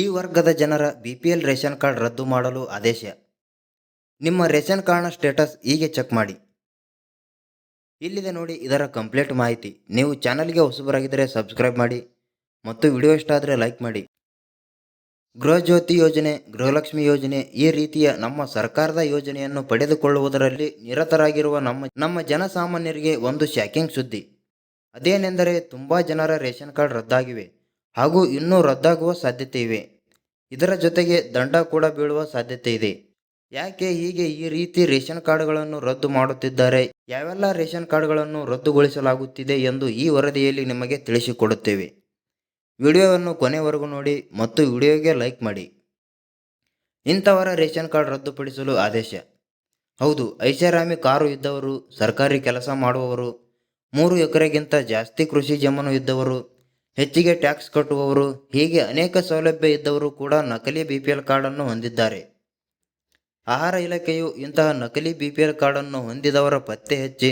ಈ ವರ್ಗದ ಜನರ ಬಿಪಿಎಲ್ ರೇಷನ್ ಕಾರ್ಡ್ ರದ್ದು ಮಾಡಲು ಆದೇಶ. ನಿಮ್ಮ ರೇಷನ್ ಕಾರ್ಡ್ನ ಸ್ಟೇಟಸ್ ಹೀಗೆ ಚೆಕ್ ಮಾಡಿ. ಇಲ್ಲಿದೆ ನೋಡಿ ಇದರ ಕಂಪ್ಲೀಟ್ ಮಾಹಿತಿ. ನೀವು ಚಾನಲ್ಗೆ ಹೊಸಬರಾಗಿದ್ದರೆ ಸಬ್ಸ್ಕ್ರೈಬ್ ಮಾಡಿ ಮತ್ತು ವಿಡಿಯೋ ಇಷ್ಟ ಆದರೆ ಲೈಕ್ ಮಾಡಿ. ಗೃಹಜ್ಯೋತಿ ಯೋಜನೆ, ಗೃಹಲಕ್ಷ್ಮಿ ಯೋಜನೆ ಈ ರೀತಿಯ ನಮ್ಮ ಸರ್ಕಾರದ ಯೋಜನೆಯನ್ನು ಪಡೆದುಕೊಳ್ಳುವುದರಲ್ಲಿ ನಿರತರಾಗಿರುವ ನಮ್ಮ ಜನಸಾಮಾನ್ಯರಿಗೆ ಒಂದು ಶಾಕಿಂಗ್ ಸುದ್ದಿ. ಅದೇನೆಂದರೆ ತುಂಬ ಜನರ ರೇಷನ್ ಕಾರ್ಡ್ ರದ್ದಾಗಿವೆ ಹಾಗೂ ಇನ್ನೂ ರದ್ದಾಗುವ ಸಾಧ್ಯತೆ ಇವೆ. ಇದರ ಜೊತೆಗೆ ದಂಡ ಕೂಡ ಬೀಳುವ ಸಾಧ್ಯತೆ ಇದೆ. ಯಾಕೆ ಹೀಗೆ ಈ ರೀತಿ ರೇಷನ್ ಕಾರ್ಡ್ಗಳನ್ನು ರದ್ದು ಮಾಡುತ್ತಿದ್ದಾರೆ, ಯಾವೆಲ್ಲ ರೇಷನ್ ಕಾರ್ಡ್ಗಳನ್ನು ರದ್ದುಗೊಳಿಸಲಾಗುತ್ತಿದೆ ಎಂದು ಈ ವರದಿಯಲ್ಲಿ ನಿಮಗೆ ತಿಳಿಸಿಕೊಡುತ್ತೇವೆ. ವಿಡಿಯೋವನ್ನು ಕೊನೆವರೆಗೂ ನೋಡಿ ಮತ್ತು ವಿಡಿಯೋಗೆ ಲೈಕ್ ಮಾಡಿ. ಇಂಥವರ ರೇಷನ್ ಕಾರ್ಡ್ ರದ್ದುಪಡಿಸಲು ಆದೇಶ. ಹೌದು, ಐಷಾರಾಮಿ ಕಾರು ಇದ್ದವರು, ಸರ್ಕಾರಿ ಕೆಲಸ ಮಾಡುವವರು, 3 ಎಕರೆಗಿಂತ ಜಾಸ್ತಿ ಕೃಷಿ ಜಮೀನು ಇದ್ದವರು, ಹೆಚ್ಚಿಗೆ ಟ್ಯಾಕ್ಸ್ ಕಟ್ಟುವವರು, ಹೀಗೆ ಅನೇಕ ಸೌಲಭ್ಯ ಇದ್ದವರು ಕೂಡ ನಕಲಿ ಬಿಪಿಎಲ್ ಕಾರ್ಡನ್ನು ಹೊಂದಿದ್ದಾರೆ. ಆಹಾರ ಇಲಾಖೆಯು ಇಂತಹ ನಕಲಿ ಬಿಪಿಎಲ್ ಕಾರ್ಡನ್ನು ಹೊಂದಿದವರ ಪತ್ತೆ ಹಚ್ಚಿ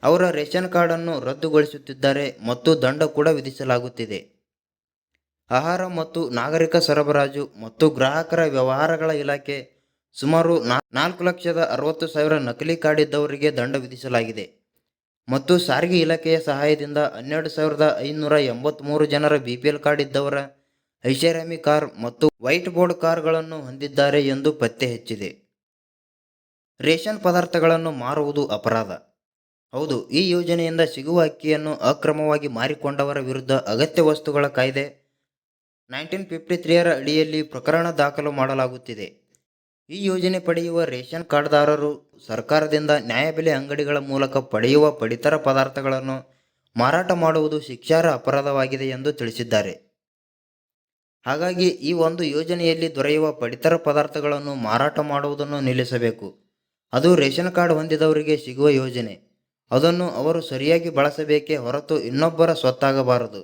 ಅವರ ರೇಷನ್ ಕಾರ್ಡನ್ನು ರದ್ದುಗೊಳಿಸುತ್ತಿದ್ದಾರೆ ಮತ್ತು ದಂಡ ಕೂಡ ವಿಧಿಸಲಾಗುತ್ತಿದೆ. ಆಹಾರ ಮತ್ತು ನಾಗರಿಕ ಸರಬರಾಜು ಮತ್ತು ಗ್ರಾಹಕರ ವ್ಯವಹಾರಗಳ ಇಲಾಖೆ ಸುಮಾರು 4,60,000 ನಕಲಿ ಕಾರ್ಡ್ ಇದ್ದವರಿಗೆ ದಂಡ ವಿಧಿಸಲಾಗಿದೆ ಮತ್ತು ಸಾರಿಗೆ ಇಲಾಖೆಯ ಸಹಾಯದಿಂದ 12,583 ಜನರ ಬಿಪಿಎಲ್ ಕಾರ್ಡ್ ಇದ್ದವರ ಐಷಾರಾಮಿ ಕಾರ್ ಮತ್ತು ವೈಟ್ ಬೋರ್ಡ್ ಕಾರ್ಗಳನ್ನು ಹೊಂದಿದ್ದಾರೆ ಎಂದು ಪತ್ತೆ ಹಚ್ಚಿದೆ. ರೇಷನ್ ಪದಾರ್ಥಗಳನ್ನು ಮಾರುವುದು ಅಪರಾಧ. ಹೌದು, ಈ ಯೋಜನೆಯಿಂದ ಸಿಗುವ ಅಕ್ಕಿಯನ್ನು ಅಕ್ರಮವಾಗಿ ಮಾರಿಕೊಂಡವರ ವಿರುದ್ಧ ಅಗತ್ಯ ವಸ್ತುಗಳ ಕಾಯ್ದೆ 1953ರ ಅಡಿಯಲ್ಲಿ ಪ್ರಕರಣ ದಾಖಲು ಮಾಡಲಾಗುತ್ತಿದೆ. ಈ ಯೋಜನೆ ಪಡೆಯುವ ರೇಷನ್ ಕಾರ್ಡ್ದಾರರು ಸರ್ಕಾರದಿಂದ ನ್ಯಾಯಬೆಲೆ ಅಂಗಡಿಗಳ ಮೂಲಕ ಪಡೆಯುವ ಪಡಿತರ ಪದಾರ್ಥಗಳನ್ನು ಮಾರಾಟ ಮಾಡುವುದು ಶಿಕ್ಷಾರ್ಹ ಅಪರಾಧವಾಗಿದೆ ಎಂದು ತಿಳಿಸಿದ್ದಾರೆ. ಹಾಗಾಗಿ ಈ ಒಂದು ಯೋಜನೆಯಲ್ಲಿ ದೊರೆಯುವ ಪಡಿತರ ಪದಾರ್ಥಗಳನ್ನು ಮಾರಾಟ ಮಾಡುವುದನ್ನು ನಿಲ್ಲಿಸಬೇಕು. ಅದು ರೇಷನ್ ಕಾರ್ಡ್ ಹೊಂದಿದವರಿಗೆ ಸಿಗುವ ಯೋಜನೆ. ಅದನ್ನು ಅವರು ಸರಿಯಾಗಿ ಬಳಸಬೇಕೇ ಹೊರತು ಇನ್ನೊಬ್ಬರ ಸ್ವತ್ತಾಗಬಾರದು.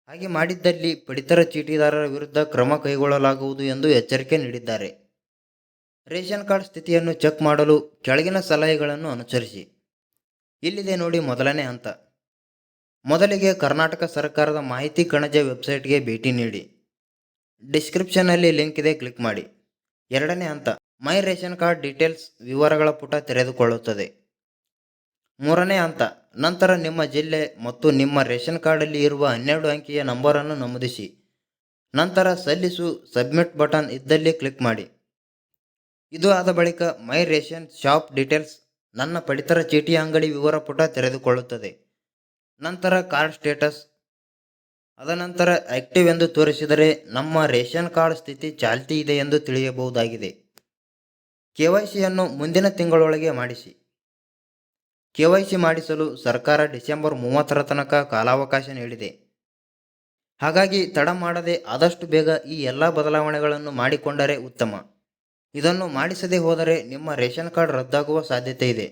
ಹಾಗೆ ಮಾಡಿದ್ದಲ್ಲಿ ಪಡಿತರ ಚೀಟಿದಾರರ ವಿರುದ್ಧ ಕ್ರಮ ಕೈಗೊಳ್ಳಲಾಗುವುದು ಎಂದು ಎಚ್ಚರಿಕೆ ನೀಡಿದ್ದಾರೆ. ರೇಷನ್ ಕಾರ್ಡ್ ಸ್ಥಿತಿಯನ್ನು ಚೆಕ್ ಮಾಡಲು ಕೆಳಗಿನ ಸಲಹೆಗಳನ್ನು ಅನುಸರಿಸಿ. ಇಲ್ಲಿದೆ ನೋಡಿ ಮೊದಲನೇ ಹಂತ. ಮೊದಲಿಗೆ ಕರ್ನಾಟಕ ಸರ್ಕಾರದ ಮಾಹಿತಿ ಕಣಜ ವೆಬ್ಸೈಟ್ಗೆ ಭೇಟಿ ನೀಡಿ. ಡಿಸ್ಕ್ರಿಪ್ಷನ್ನಲ್ಲಿ ಲಿಂಕ್ ಇದೆ, ಕ್ಲಿಕ್ ಮಾಡಿ. ಎರಡನೇ ಹಂತ, ಮೈ ರೇಷನ್ ಕಾರ್ಡ್ ಡೀಟೇಲ್ಸ್ ವಿವರಗಳ ಪುಟ ತೆರೆದುಕೊಳ್ಳುತ್ತದೆ. ಮೂರನೇ ಹಂತ, ನಂತರ ನಿಮ್ಮ ಜಿಲ್ಲೆ ಮತ್ತು ನಿಮ್ಮ ರೇಷನ್ ಕಾರ್ಡಲ್ಲಿ ಇರುವ 12 ಅಂಕಿಯ ನಂಬರನ್ನು ನಮೂದಿಸಿ. ನಂತರ ಸಲ್ಲಿಸು ಸಬ್ಮಿಟ್ ಬಟನ್ ಇದ್ದಲ್ಲಿ ಕ್ಲಿಕ್ ಮಾಡಿ. ಇದು ಆದ ಬಳಿಕ ಮೈ ರೇಷನ್ ಶಾಪ್ ಡೀಟೇಲ್ಸ್ ನನ್ನ ಪಡಿತರ ಚೀಟಿ ಅಂಗಡಿ ವಿವರ ಪುಟ ತೆರೆದುಕೊಳ್ಳುತ್ತದೆ. ನಂತರ ಕಾರ್ಡ್ ಸ್ಟೇಟಸ್, ಅದನಂತರ ಆಕ್ಟಿವ್ ಎಂದು ತೋರಿಸಿದರೆ ನಮ್ಮ ರೇಷನ್ ಕಾರ್ಡ್ ಸ್ಥಿತಿ ಚಾಲ್ತಿ ಇದೆ ಎಂದು ತಿಳಿಯಬಹುದಾಗಿದೆ. KYCಯನ್ನು ಮುಂದಿನ ತಿಂಗಳೊಳಗೆ ಮಾಡಿಸಿ. KYC ಮಾಡಿಸಲು ಸರ್ಕಾರ ಡಿಸೆಂಬರ್ 30ರ ತನಕ ಕಾಲಾವಕಾಶ ನೀಡಿದೆ. ಹಾಗಾಗಿ ತಡ ಮಾಡದೆ ಆದಷ್ಟು ಬೇಗ ಈ ಎಲ್ಲ ಬದಲಾವಣೆಗಳನ್ನು ಮಾಡಿಕೊಂಡರೆ ಉತ್ತಮ. ಇದನ್ನು ಮಾಡಿಸದೆ ಹೋದರೆ ನಿಮ್ಮ ರೇಷನ್ ಕಾರ್ಡ್ ರದ್ದಾಗುವ ಸಾಧ್ಯತೆ ಇದೆ.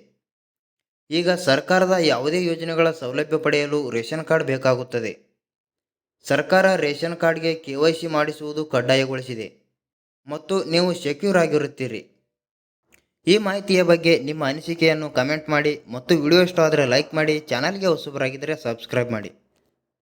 ಈಗ ಸರ್ಕಾರದ ಯಾವುದೇ ಯೋಜನೆಗಳ ಸೌಲಭ್ಯ ಪಡೆಯಲು ರೇಷನ್ ಕಾರ್ಡ್ ಬೇಕಾಗುತ್ತದೆ. ಸರ್ಕಾರ ರೇಷನ್ ಕಾರ್ಡ್ಗೆ KYC ಮಾಡಿಸುವುದು ಕಡ್ಡಾಯಗೊಳಿಸಿದೆ ಮತ್ತು ನೀವು ಸೆಕ್ಯೂರ್ ಆಗಿರುತ್ತೀರಿ. ಈ ಮಾಹಿತಿಯ ಬಗ್ಗೆ ನಿಮ್ಮ ಅನಿಸಿಕೆಯನ್ನು ಕಮೆಂಟ್ ಮಾಡಿ ಮತ್ತು ವಿಡಿಯೋ ಇಷ್ಟ ಆದರೆ ಲೈಕ್ ಮಾಡಿ. ಚಾನಲ್ಗೆ ಹೊಸಬರಾಗಿದ್ದರೆ ಸಬ್ಸ್ಕ್ರೈಬ್ ಮಾಡಿ.